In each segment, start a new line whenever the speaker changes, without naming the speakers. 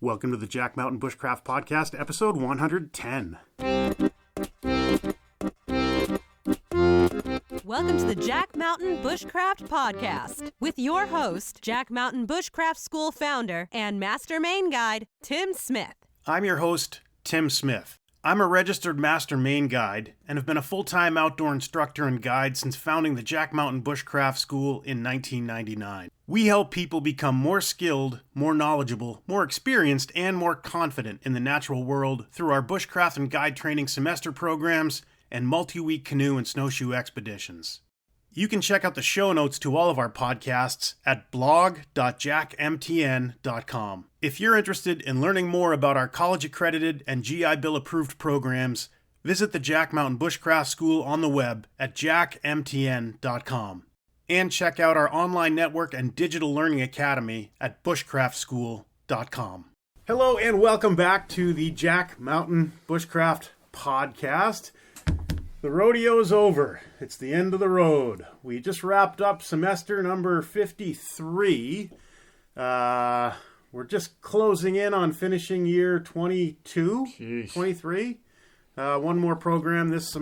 Welcome to the Jack Mountain Bushcraft Podcast, episode 110.
Welcome to the Jack Mountain Bushcraft Podcast with your host, Jack Mountain Bushcraft School founder and Master Main Guide, Tim Smith.
I'm your host, Tim Smith. I'm a registered Master Main Guide and have been a full-time outdoor instructor and guide since founding the Jack Mountain Bushcraft School in 1999. We help people become more skilled, more knowledgeable, more experienced, and more confident in the natural world through our bushcraft and guide training semester programs and multi-week canoe and snowshoe expeditions. You can check out the show notes to all of our podcasts at blog.jackmtn.com. If you're interested in learning more about our college-accredited and GI Bill-approved programs, visit the Jack Mountain Bushcraft School on the web at jackmtn.com. And check out our online network and digital learning academy at bushcraftschool.com. Hello and welcome back to the Jack Mountain Bushcraft Podcast. The rodeo's over. It's the end of the road. We just wrapped up semester number 53. We're just closing in on finishing year 22,
Jeez.
23. One more program this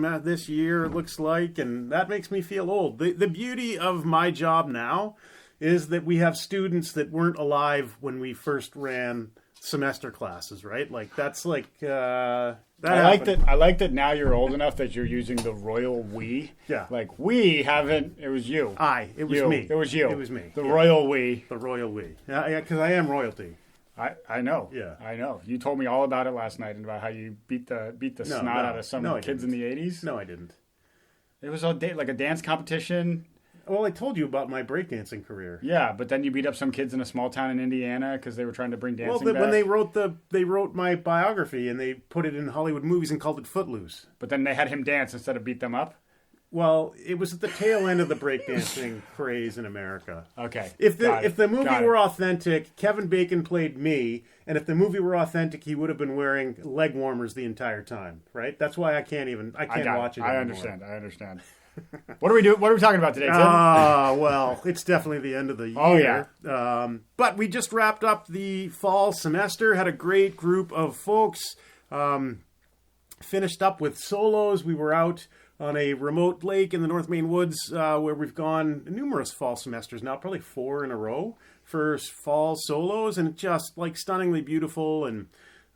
year, it looks like, and that makes me feel old. The beauty of my job now is that we have students that weren't alive when we first ran semester classes, right? Like, that's like...
I like that now you're old enough that you're using the royal we.
Yeah.
Like, we haven't... It was you.
It was
you.
me.
It was you.
It was me.
The royal we.
The royal we. Yeah, because I am royalty.
I know.
Yeah.
I know. You told me all about it last night and about how you beat the snot out of some kids in the 80s.
No, I didn't.
It was like a dance competition.
Well, I told you about my breakdancing career.
Yeah, but then you beat up some kids in a small town in Indiana because they were trying to bring dancing back.
When they wrote my biography and they put it in Hollywood movies and called it Footloose.
But then they had him dance instead of beat them up?
Well, it was at the tail end of the breakdancing craze in America.
Okay.
If the movie were authentic, Kevin Bacon played me, and if the movie were authentic, he would have been wearing leg warmers the entire time, right? That's why I can't watch it anymore.
I understand. What are we talking about today, Tim?
Well, it's definitely the end of the year.
Oh, yeah.
But we just wrapped up the fall semester, had a great group of folks, finished up with solos. We were out on a remote lake in the North Maine woods where we've gone numerous fall semesters now, probably 4 in a row for fall solos, and just like stunningly beautiful. And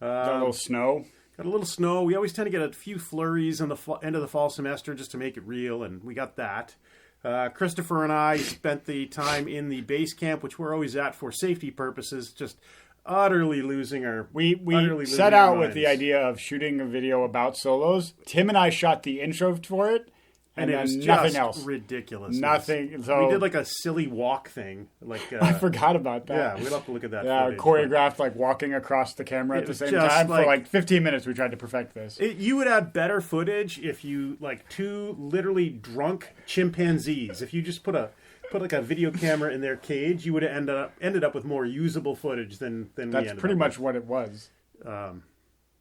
Got a little snow.
Got a little snow. We always tend to get a few flurries on the end of the fall semester just to make it real, and we got that. Christopher and I spent the time in the base camp, which we're always at for safety purposes, just utterly losing our
We set out with the idea of shooting a video about solos. Tim and I shot the intro for it, and
it was
nothing
just
else.
Ridiculous.
Nothing. So
we did like a silly walk thing.
I forgot about that.
Yeah, we'll have to look at that.
Yeah,
footage,
choreographed like walking across the camera at the same time for like 15 minutes. We tried to perfect this.
You would have better footage if you like two literally drunk chimpanzees. If you just put like a video camera in their cage, you would have ended up with more usable footage than we ended up with.
That's pretty much what it was.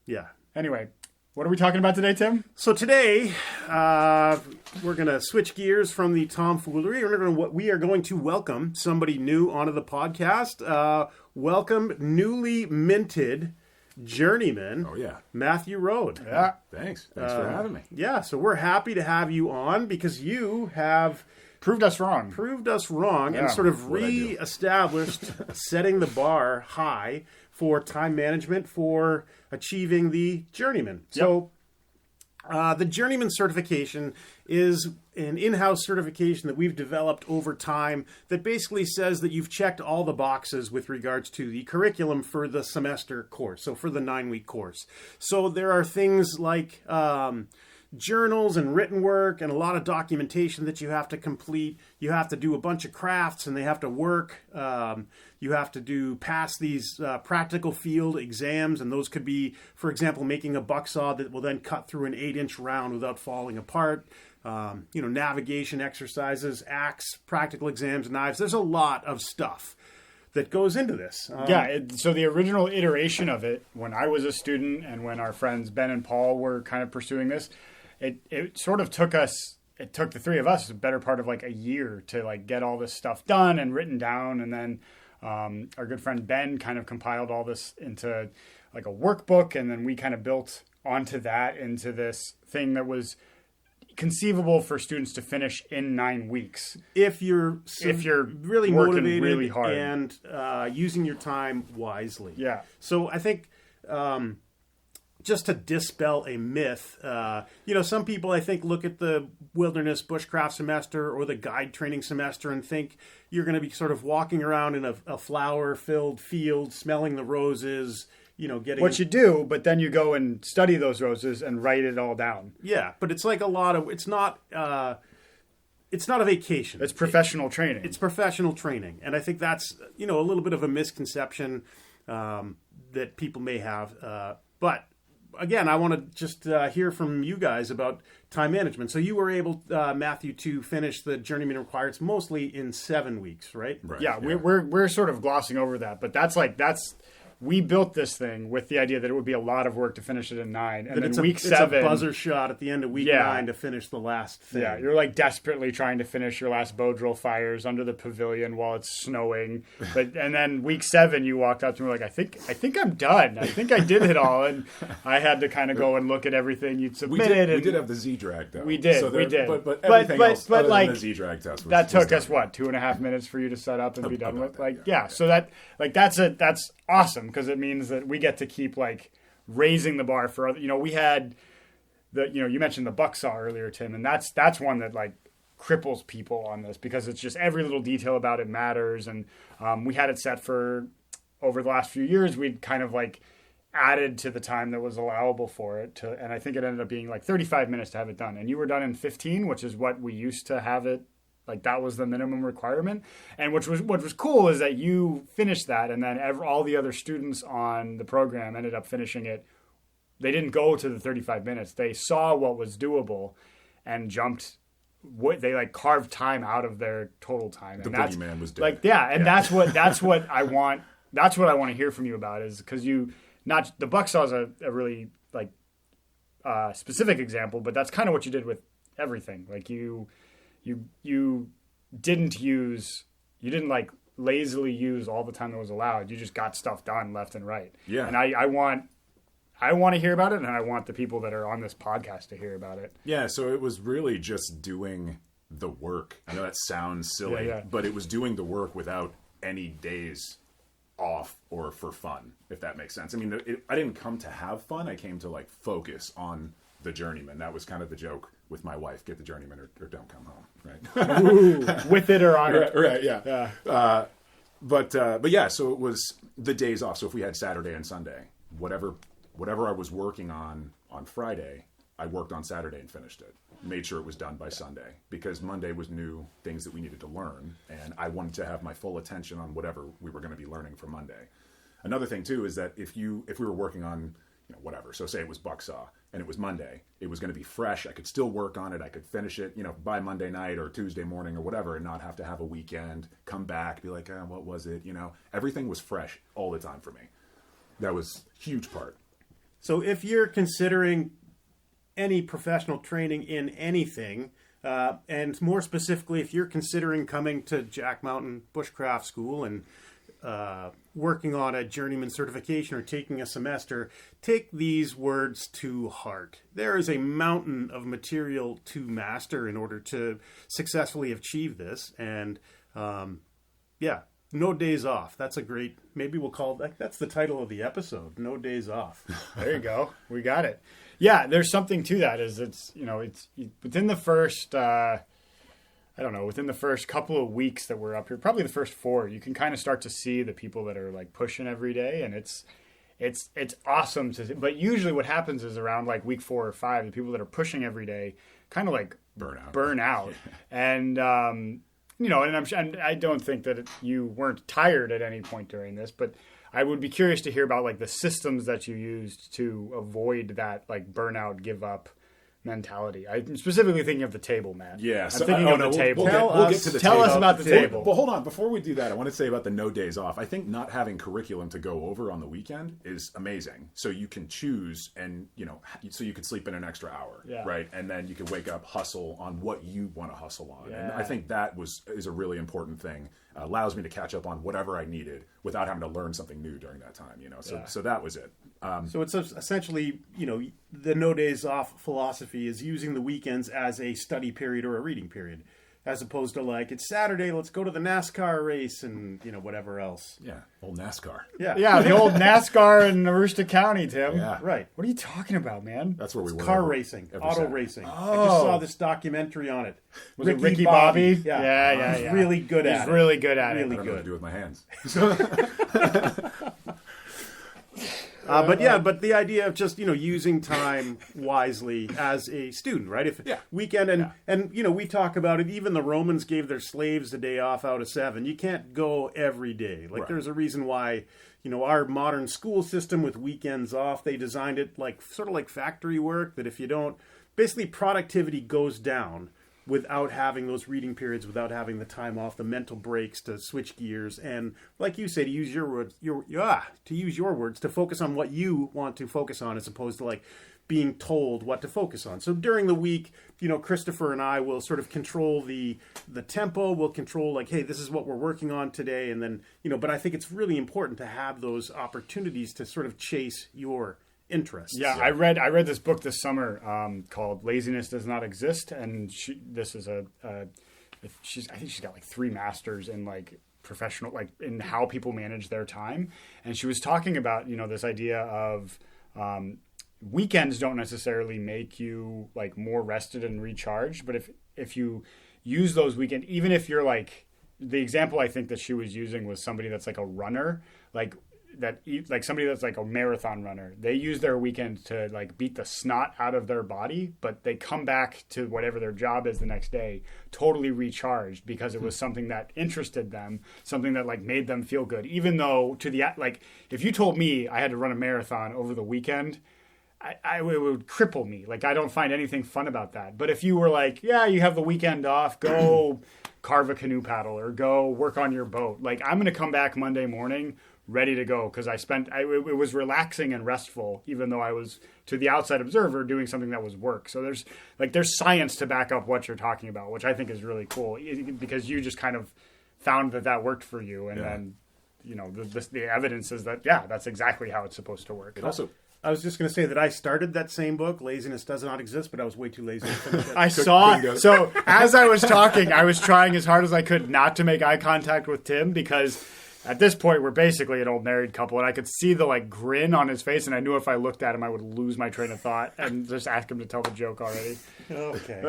Yeah.
Anyway, what are we talking about today, Tim?
So today, we're going to switch gears from the tomfoolery. We are going to welcome somebody new onto the podcast. Welcome newly minted Journeyman.
Oh, yeah.
Matthew Rhode.
Yeah.
Thanks for having me.
Yeah, so we're happy to have you on because you have
Proved us wrong.
And sort of re-established setting the bar high for time management for achieving the Journeyman.
Yep.
So the Journeyman Certification is an in-house certification that we've developed over time that basically says that you've checked all the boxes with regards to the curriculum for the semester course, so for the 9-week course. So there are things like journals and written work and a lot of documentation that you have to complete. You have to do a bunch of crafts and they have to work. You have to pass these practical field exams, and those could be, for example, making a buck saw that will then cut through an 8-inch round without falling apart. Navigation exercises, axe, practical exams, knives. There's a lot of stuff that goes into this.
So the original iteration of it, when I was a student and when our friends Ben and Paul were kind of pursuing this, it sort of took us, it took the three of us a better part of like a year to like get all this stuff done and written down. And then Our good friend Ben kind of compiled all this into like a workbook, and then we kind of built onto that into this thing that was conceivable for students to finish in 9 weeks.
If you're really motivated
really hard
and using your time wisely.
Yeah.
So I think just to dispel a myth, some people I think look at the Wilderness Bushcraft Semester or the guide training semester and think you're going to be sort of walking around in a flower-filled field, smelling the roses, getting...
What you do, but then you go and study those roses and write it all down.
Yeah, but it's like it's not a vacation.
It's professional training.
It's professional training. And I think that's, a little bit of a misconception that people may have. But again, I want to just hear from you guys about time management. So you were able, Matthew, to finish the Journeyman Required's mostly in 7 weeks, right?
Right. Yeah. We're sort of glossing over that, but that's we built this thing with the idea that it would be a lot of work to finish it in 9. And then week 7...
It's a buzzer shot at the end of week 9 to finish the last thing.
Yeah, you're like desperately trying to finish your last bow drill fires under the pavilion while it's snowing. And then week 7, you walked up to me like, I think I'm done. I think I did it all. And I had to kind of go and look at everything you'd submitted.
We did have the Z-drag, though.
We did.
But everything else other than the Z-drag test was...
That took us, 2.5 minutes for you to set up and be done with? So that's awesome, because it means that we get to keep raising the bar for other. We had you mentioned the buck saw earlier, Tim, and that's one that cripples people on this, because it's just every little detail about it matters. And we had it set for, over the last few years, we'd kind of added to the time that was allowable for it and I think it ended up being 35 minutes to have it done, and you were done in 15, which is what we used to have it. That was the minimum requirement. And what was cool is that you finished that, and then all the other students on the program ended up finishing it. They didn't go to the 35 minutes. They saw what was doable and jumped. They carved time out of their total time.
The boogeyman was dead.
That's what I want. That's what I want to hear from you about, is because the bucksaw is a really specific example, but that's kind of what you did with everything. You didn't lazily use all the time that was allowed. You just got stuff done left and right.
Yeah.
And I want to hear about it, and I want the people that are on this podcast to hear about it.
Yeah, so it was really just doing the work. I know that sounds silly, but it was doing the work without any days off or for fun, if that makes sense. I mean, I didn't come to have fun. I came to focus on the Journeyman. That was kind of the joke with my wife: get the Journeyman or don't come home, right?
Ooh, with it or on it.
Right, yeah. But yeah, so it was the days off. So if we had Saturday and Sunday, whatever I was working on Friday, I worked on Saturday and finished it. Made sure it was done by Sunday, because Monday was new things that we needed to learn, and I wanted to have my full attention on whatever we were going to be learning for Monday. Another thing too is that if we were working on whatever, so say it was bucksaw and it was Monday, it was going to be fresh. I could still work on it. I could finish it, by Monday night or Tuesday morning or whatever, and not have to have a weekend, come back, be like, what was it? Everything was fresh all the time for me. That was a huge part.
So if you're considering any professional training in anything, and more specifically, if you're considering coming to Jack Mountain Bushcraft School and working on a Journeyman Certification or taking a semester, take these words to heart. There is a mountain of material to master in order to successfully achieve this. And no days off. That's a great, maybe we'll call that's the title of the episode, No Days Off.
There you go. We got it. Yeah, there's something to that. It's within the first, within the first couple of weeks that we're up here, probably the first 4, you can kind of start to see the people that are pushing every day, and it's awesome to see. But usually what happens is around week 4 or 5, the people that are pushing every day kind of burn out. And, and I don't think that you weren't tired at any point during this, but I would be curious to hear about the systems that you used to avoid that burnout, give up mentality. I'm specifically thinking of the table, Matt.
Yeah,
I'm
so
thinking of the table.
We'll get to the
Tell
table.
us about the table.
But hold on, before we do that, I want to say about the no days off. I think not having curriculum to go over on the weekend is amazing. So you can choose, and so you could sleep in an extra hour, right? And then you can wake up, hustle on what you want to hustle on. And I think that is a really important thing. Allows me to catch up on whatever I needed without having to learn something new during that time. So that was it.
So it's essentially, the no days off philosophy is using the weekends as a study period or a reading period, as opposed to like, it's Saturday, let's go to the NASCAR race and, whatever else.
Yeah, old NASCAR.
Yeah, the old NASCAR in Aroostook County, Tim.
Yeah.
Right.
What are you talking about, man?
That's where we were.
Car racing, auto
Saturday.
racing.
Oh.
I just saw this documentary on it.
Was it Ricky Bobby? Yeah.
He's really good at it.
He's really good at it.
Really
I don't know what
good.
to do with my hands.
But the idea of just using time wisely as a student, right? If weekend and we talk about it. Even the Romans gave their slaves a day off out of 7. You can't go every day. Like there's a reason why our modern school system with weekends off. They designed it like sort of like factory work. That if you don't, basically productivity goes down without having those reading periods, without having the time off, the mental breaks to switch gears, and like you say, to use your words, to focus on what you want to focus on, as opposed to like being told what to focus on. So during the week, Christopher and I will sort of control the tempo. We'll control like, hey, this is what we're working on today, and then but I think it's really important to have those opportunities to sort of chase your interests.
Yeah, I read this book this summer called "Laziness Does Not Exist," and I think she's got like 3 masters in like professional, like in how people manage their time, and she was talking about this idea of weekends don't necessarily make you like more rested and recharged, but if you use those weekends, even if you're like, the example I think that she was using was somebody that's like a runner, like somebody that's like a marathon runner. They use their weekend to like beat the snot out of their body, but they come back to whatever their job is the next day totally recharged because it was something that interested them, something that like made them feel good. Even though if you told me I had to run a marathon over the weekend, it would cripple me. Like, I don't find anything fun about that. But if you were like, yeah, you have the weekend off, go carve a canoe paddle or go work on your boat. Like, I'm going to come back Monday morning ready to go because it was relaxing and restful, even though I was, to the outside observer, doing something that was work. So there's science to back up what you're talking about, which I think is really cool because you just kind of found that worked for you. And then, the evidence is that, that's exactly how it's supposed to work.
It also...
I was just going to say that I started that same book, Laziness Does Not Exist, but I was way too lazy to finish it.
I saw. So as I was talking, I was trying as hard as I could not to make eye contact with Tim because at this point we're basically an old married couple, and I could see the like grin on his face, and I knew if I looked at him I would lose my train of thought and just ask him to tell the joke already.
Okay.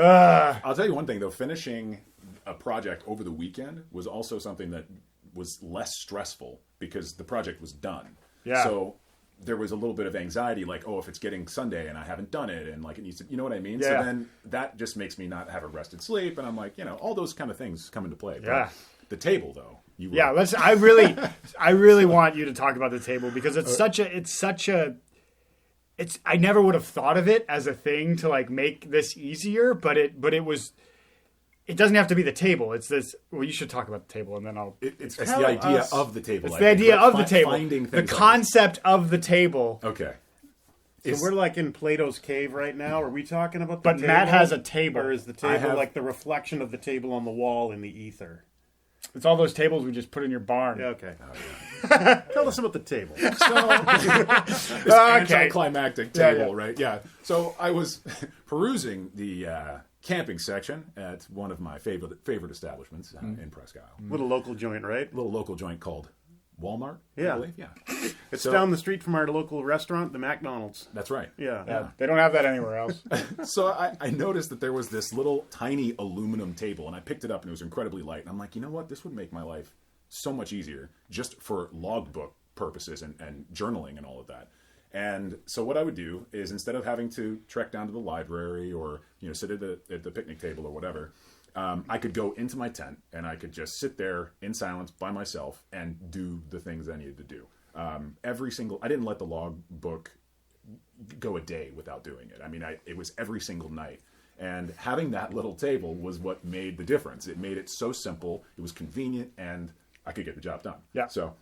I'll tell you one thing though. Finishing a project over the weekend was also something that was less stressful because the project was done.
Yeah.
So there was a little bit of anxiety, like, oh, if it's getting Sunday and I haven't done it, and like it needs to, you know what I mean?
Yeah.
So then that just makes me not have a rested sleep, and I'm like, all those kind of things come into play.
Yeah.
But the table, though,
I really want you to talk about the table because I never would have thought of it as a thing to like make this easier, but it was. It doesn't have to be the table. It's this. Well, you should talk about the table, and then I'll.
It's the idea of the table.
It's the idea of the table.
Finding
the
things
concept of the table.
Okay.
So we're like in Plato's cave right now. Are we talking about the
But
table?
Matt has a table.
Or is the table like the reflection of the table on the wall in the ether?
It's all those tables we just put in your barn.
Yeah, okay. Tell us about the table.
This anticlimactic table, right? Yeah. So I was perusing the camping section at one of my favorite establishments in Presque Isle.
Little local joint, right?
Little local joint called Walmart.
Yeah.
I believe. Yeah.
It's down the street from our local restaurant, the McDonald's.
That's right.
Yeah.
They don't have that anywhere else.
So I noticed that there was this little tiny aluminum table, and I picked it up, and it was incredibly light. And I'm like, you know what? This would make my life so much easier just for logbook purposes and journaling and all of that. And so what I would do is instead of having to trek down to the library or sit at the picnic table or whatever, I could go into my tent and I could just sit there in silence by myself and do the things I needed to do. I didn't let the logbook go a day without doing it. I mean, it was every single night. And having that little table was what made the difference. It made it so simple, it was convenient, and I could get the job done.
Yeah.
So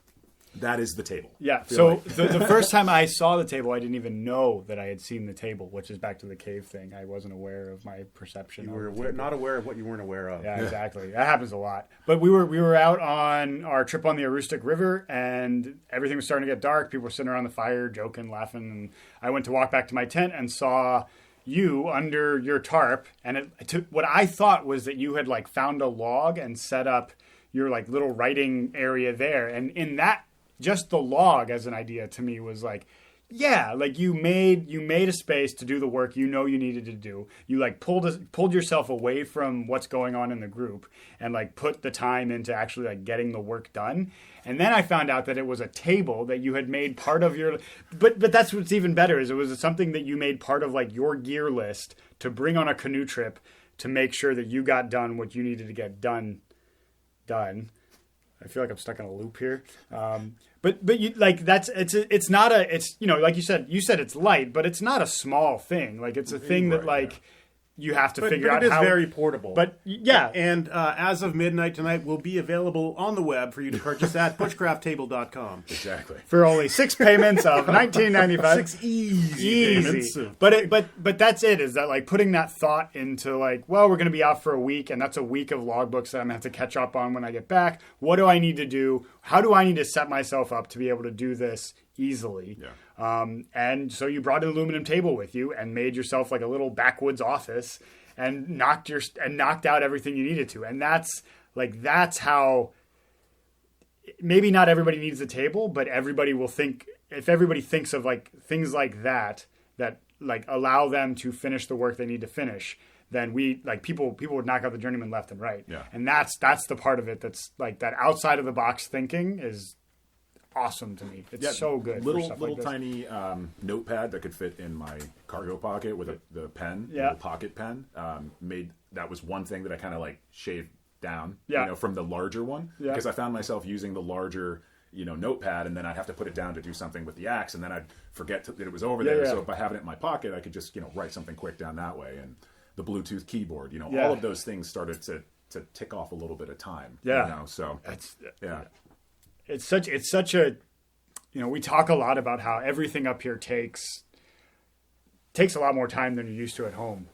that is the table.
Yeah. So the first time I saw the table, I didn't even know that I had seen the table, which is back to the cave thing. I wasn't aware of my perception.
You were not aware of what you weren't aware of.
Yeah, exactly. That happens a lot. But we were out on our trip on the Aroostook River, and everything was starting to get dark. People were sitting around the fire, joking, laughing. And I went to walk back to my tent and saw you under your tarp. And what I thought was that you had like found a log and set up your like little writing area there. And in that, just the log as an idea to me was like, yeah, like you made a space to do the work you needed to do. You like pulled yourself away from what's going on in the group and like put the time into actually like getting the work done. And then I found out that it was a table that you had made part of your, but that's what's even better is it was something that you made part of like your gear list to bring on a canoe trip to make sure that you got done what you needed to get done. I feel like I'm stuck in a loop here. But you like it's not like you said it's light, but it's not a small thing. Like it's a thing that like you have to figure out
how. It is
how
very portable.
But yeah,
and as of midnight tonight, will be available on the web for you to purchase at bushcrafttable.com.
Exactly.
For only 6 payments of $19.95.
6 easy payments.
But that's it. Is that like putting that thought into like, well, we're going to be out for a week, and that's a week of logbooks that I'm going to have to catch up on when I get back. What do I need to do? How do I need to set myself up to be able to do this easily?
Yeah.
And so you brought an aluminum table with you and made yourself like a little backwoods office and knocked out everything you needed to. And that's how maybe not everybody needs a table, but everybody will think, if everybody thinks of like things like that like allow them to finish the work they need to finish, then people would knock out the Journeyman left and right.
Yeah.
And that's the part of it that's like that outside of the box thinking is awesome to me. It's so good.
Little tiny notepad that could fit in my cargo pocket with the pen, little pocket pen. That was one thing that I kind of like shaved down, from the larger one, because I found myself using the larger, notepad, and then I'd have to put it down to do something with the axe, and then I'd forget that it was over there. So by having it in my pocket, I could just write something quick down that way. And the Bluetooth keyboard, all of those things started to tick off a little bit of time. So it's such a, we talk a lot about how everything up here takes a lot more time than you're used to at home.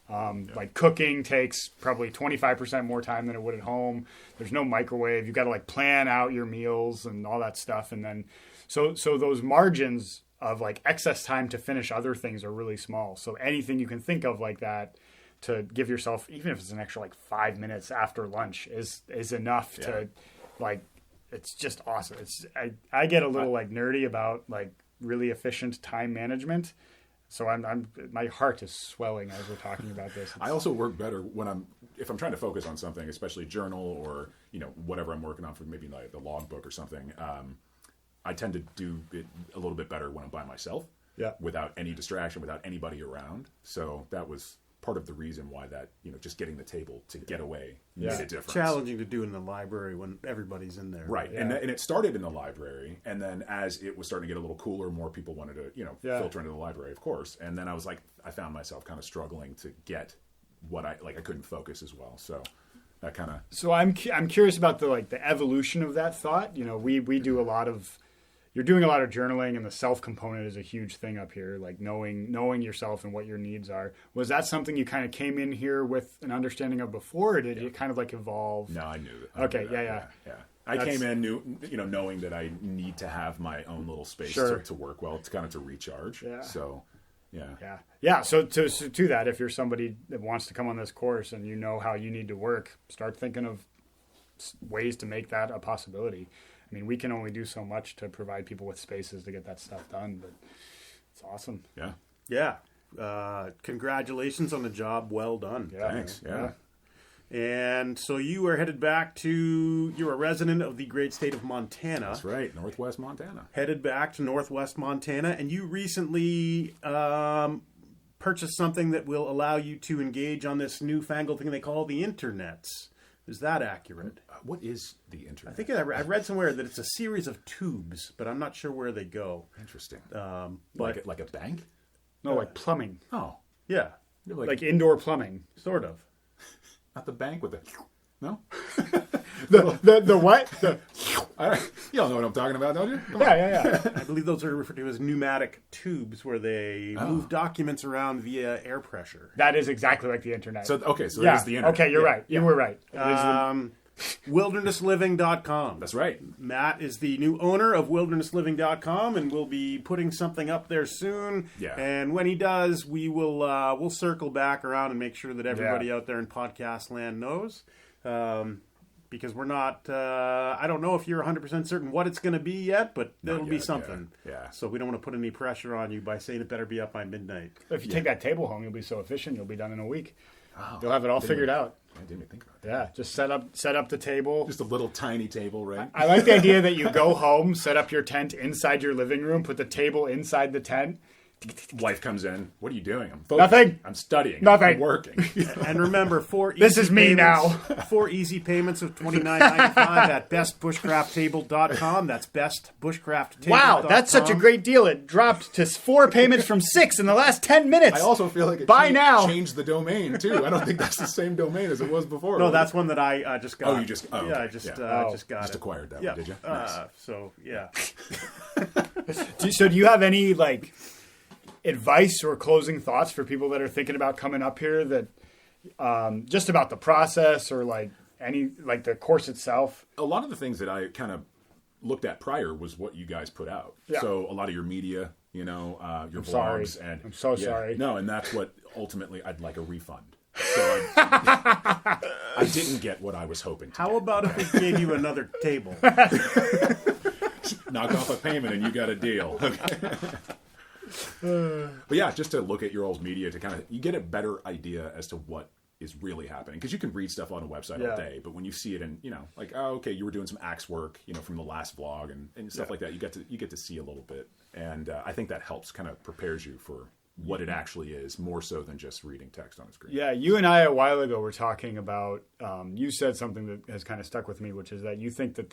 Like cooking takes probably 25% more time than it would at home. There's no microwave. You've got to like plan out your meals and all that stuff. And then, so those margins of like excess time to finish other things are really small. So anything you can think of like that to give yourself, even if it's an extra like 5 minutes after lunch is enough to like, it's just awesome. I get a little like nerdy about like really efficient time management. So my heart is swelling as we're talking about this. I also work better if I'm trying to focus on something, especially journal or whatever I'm working on for maybe like the logbook or something. I tend to do it a little bit better when I'm by myself, without any distraction, without anybody around. So that was part of the reason why that just getting the table to get away made a difference.
Challenging to do in the library when everybody's in there,
right? And it started in the library, and then as it was starting to get a little cooler, more people wanted to filter into the library, of course. And then I found myself kind of struggling to get what I couldn't focus as well. So that kind of.
So I'm curious about the evolution of that thought. We do a lot of. You're doing a lot of journaling, and the self component is a huge thing up here, like knowing yourself and what your needs are. Was that something you kind of came in here with an understanding of before, or did it kind of like evolve?
No, I knew that.
Okay,
yeah. I came in knowing that I need to have my own little space to work well, to recharge. Yeah. So, yeah. So to that, if you're somebody that wants to come on this course and you know how you need to work, start thinking of ways to make that a possibility. I mean, we can only do so much to provide people with spaces to get that stuff done, but it's awesome. Yeah.
Yeah. Congratulations on the job well done.
Yeah. Thanks. Yeah.
And so you're a resident of the great state of Montana.
That's right. Northwest Montana.
Headed back to Northwest Montana. And you recently purchased something that will allow you to engage on this newfangled thing they call the internets. Is that accurate?
What is the internet?
I think I read somewhere that it's a series of tubes, but I'm not sure where they go.
Interesting.
But
like a bank?
No, like plumbing.
Oh,
Yeah,
you're
Like indoor plumbing.
sort of.
at the bank with the no.
The what?
You don't know what I'm talking about, don't you? Come on.
Yeah.
I believe those are referred to as pneumatic tubes where they move documents around via air pressure.
That is exactly like the internet.
So it is the internet.
Okay, you're right. You were right. It is
WildernessLiving.com.
That's right.
Matt is the new owner of wildernessLiving.com, and we'll be putting something up there soon.
Yeah.
And when he does, we'll circle back around and make sure that everybody out there in podcast land knows. Because we're not, I don't know if you're 100% certain what it's going to be yet, but it'll be
yet,
something.
yeah.
So we don't want to put any pressure on you by saying it better be up by midnight.
If you take that table home, you'll be so efficient. You'll be done in a week.
Oh,
You'll have it all figured out.
I didn't even think about that.
Yeah, just set up the table.
Just a little tiny table, right?
I like the idea that you go home, set up your tent inside your living room, put the table inside the tent.
Wife comes in. What are you doing? I'm
Nothing.
I'm studying.
Nothing.
I'm working.
And remember,
This is me now.
4 easy payments of $29.95 at bestbushcrafttable.com. That's bestbushcrafttable.com.
Wow, that's such a great deal. It dropped to 4 payments from 6 in the last 10 minutes.
I also feel like it changed the domain too. I don't think that's the same domain as it was before.
No, that's one that I just got.
Oh, you just
yeah,
okay.
I just got
just
it.
acquired that
Yeah.
one, did you? Nice.
So yeah.
So do you have any advice or closing thoughts for people that are thinking about coming up here, that just about the process or the course itself?
A lot of the things that I kind of looked at prior was what you guys put out.
Yeah.
So a lot of your media, your
I'm
vlogs,
sorry.
and
I'm so sorry.
No, and that's what ultimately I'd like a refund. So I didn't get what I was hoping to.
How about if we gave you another table?
Knock off a payment and you got a deal. Okay. But yeah, just to look at your old media to you get a better idea as to what is really happening, because you can read stuff on a website all day, but when you see it in okay, you were doing some axe work from the last vlog and stuff like that, you get to see a little bit, and I think that helps, kind of prepares you for what it actually is, more so than just reading text on a screen.
Yeah, you and I a while ago were talking about, you said something that has kind of stuck with me, which is that you think that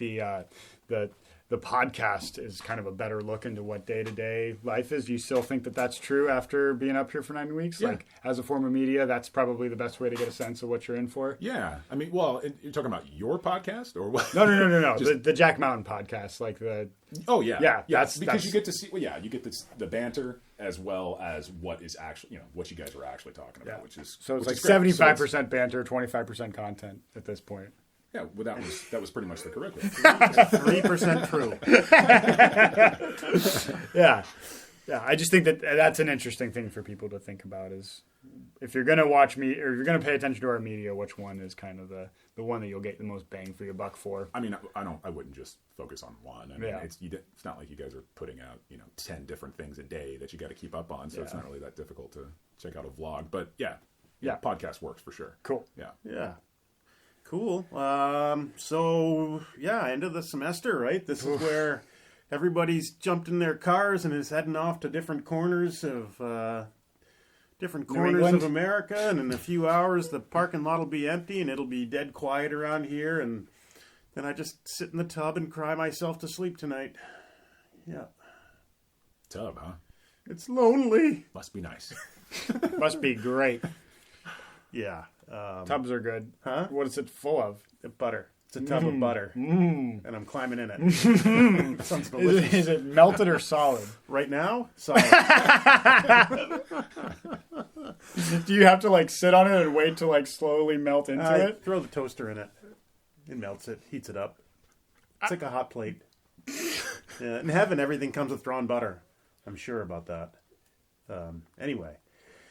the podcast is kind of a better look into what day-to-day life is. Do you still think that that's true after being up here for 9 weeks?
Yeah.
Like, as a form of media, that's probably the best way to get a sense of what you're in for?
Yeah. I mean, well, you're talking about your podcast or what?
No. The Jack Mountain podcast, like the...
Oh, yeah.
Yeah,
because you get to see, you get the banter as well as what is actually, what you guys are actually talking about, which is...
So it's
which
like
is great.
75% banter, 25% content at this point.
Yeah, well, that was pretty much the curriculum.
3% true.
Yeah. I just think that that's an interesting thing for people to think about, is if you're going to watch me, or if you're going to pay attention to our media, which one is kind of the one that you'll get the most bang for your buck for.
I mean, I wouldn't just focus on one. I mean, it's not like you guys are putting out 10 different things a day that you got to keep up on, so it's not really that difficult to check out a vlog. But yeah, podcast works for sure.
Cool.
Yeah. Cool. So end of the semester, right? This is where everybody's jumped in their cars and is heading off to different corners of America, and in a few hours the parking lot will be empty and it'll be dead quiet around here, and then I just sit in the tub and cry myself to sleep tonight. Yeah.
Tub, huh?
It's lonely.
Must be nice.
Must be great.
Yeah.
Tubs are good.
Huh?
What is it full of?
Butter. It's a tub of butter. And I'm climbing in it. Sounds delicious.
Is it melted or solid?
Right now? Solid.
Do you have to sit on it and wait to slowly melt into it?
Throw the toaster in it. It melts it, heats it up. It's like a hot plate. Yeah, in heaven, everything comes with drawn butter. I'm sure about that. Anyway.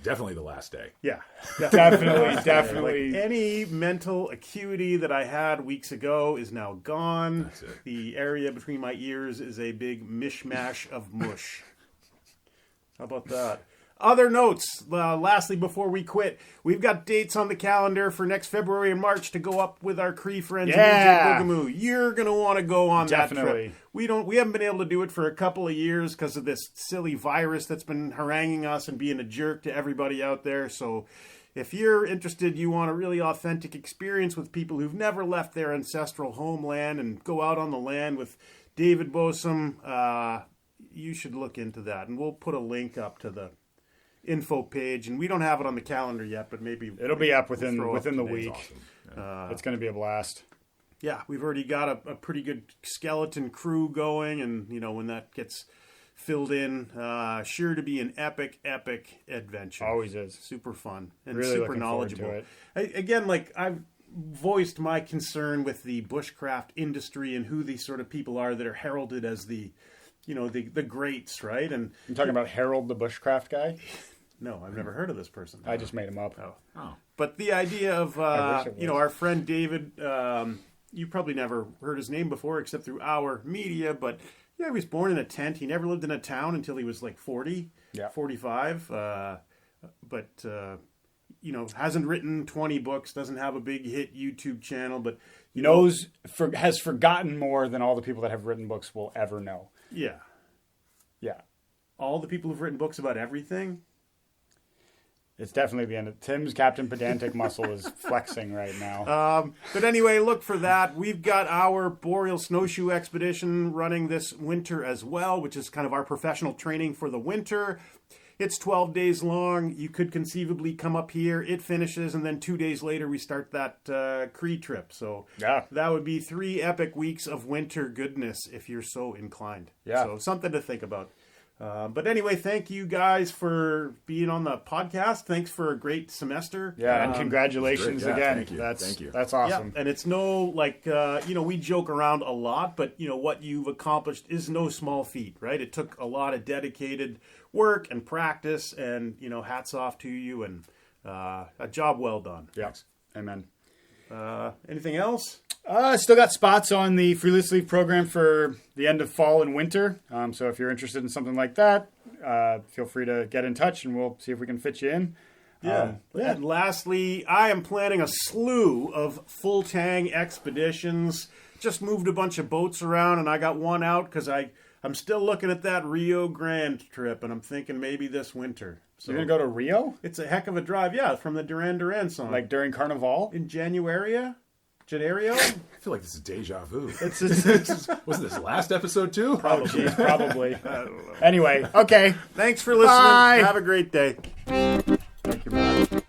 Definitely the last day.
Yeah.
Definitely.
Like, any mental acuity that I had weeks ago is now gone.
That's it.
The area between my ears is a big mishmash of mush. How about that? Other notes, lastly, before we quit, we've got dates on the calendar for next February and March to go up with our Cree friends in Boogamoo. You're going to want to go on that trip. We haven't been able to do it for a couple of years because of this silly virus that's been haranguing us and being a jerk to everybody out there. So if you're interested, you want a really authentic experience with people who've never left their ancestral homeland and go out on the land with David Bosom, you should look into that. And we'll put a link up to the info page, and we don't have it on the calendar yet, but maybe
it'll be up within the
today's
week.
awesome.
Yeah.
It's going to be a blast.
Yeah, we've already got a pretty good skeleton crew going, and when that gets filled in, sure to be an epic adventure.
Always is.
Super fun and
Really
super
looking forward to
knowledgeable.
it.
Again, like I've voiced my concern with the bushcraft industry and who these sort of people are that are heralded as the greats, right? And
I'm talking about Harold the bushcraft guy.
no, I've never heard of this person.
I just made him up.
Oh.
But the idea of
wish it was.
our friend David, you probably never heard his name before except through our media, but yeah, he was born in a tent. He never lived in a town until he was like 40, 45. But hasn't written 20 books, doesn't have a big hit YouTube channel, but
has forgotten more than all the people that have written books will ever know.
Yeah.
Yeah.
All the people who've written books about everything.
It's definitely the end of Tim's Captain Pedantic muscle is flexing right now.
But anyway, look for that. We've got our Boreal Snowshoe Expedition running this winter as well, which is kind of our professional training for the winter. It's 12 days long. You could conceivably come up here. It finishes, and then 2 days later we start that Cree trip. So that would be 3 epic weeks of winter goodness if you're so inclined.
Yeah.
So something to think about. But anyway, thank you guys for being on the podcast. Thanks for a great semester.
Yeah, and congratulations
great.
again.
Thank you. Thank you.
That's awesome.
Yeah, and it's no we joke around a lot, but what you've accomplished is no small feat, right? It took a lot of dedicated work and practice, and hats off to you, and a job well done.
Yeah. Amen.
Anything else?
Still got spots on the Free Loose Leaf program for the end of fall and winter. So if you're interested in something like that, feel free to get in touch and we'll see if we can fit you in.
And lastly, I am planning a slew of full tang expeditions. Just moved a bunch of boats around, and I got one out because I'm still looking at that Rio Grande trip, and I'm thinking maybe this winter. So
You're going to go to Rio?
It's a heck of a drive, yeah, from the Duran Duran song.
Like during Carnival?
In January? Janeiro?
I feel like this is deja vu. Wasn't this last episode too?
Probably. Probably. Anyway, okay.
Thanks for listening.
Bye.
Have a great day.
Thank you, Matt.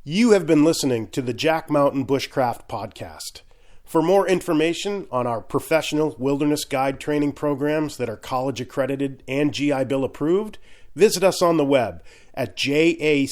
You have been listening to the Jack Mountain Bushcraft Podcast. For more information on our professional wilderness guide training programs that are college accredited and GI Bill approved, visit us on the web at jackmtn.com.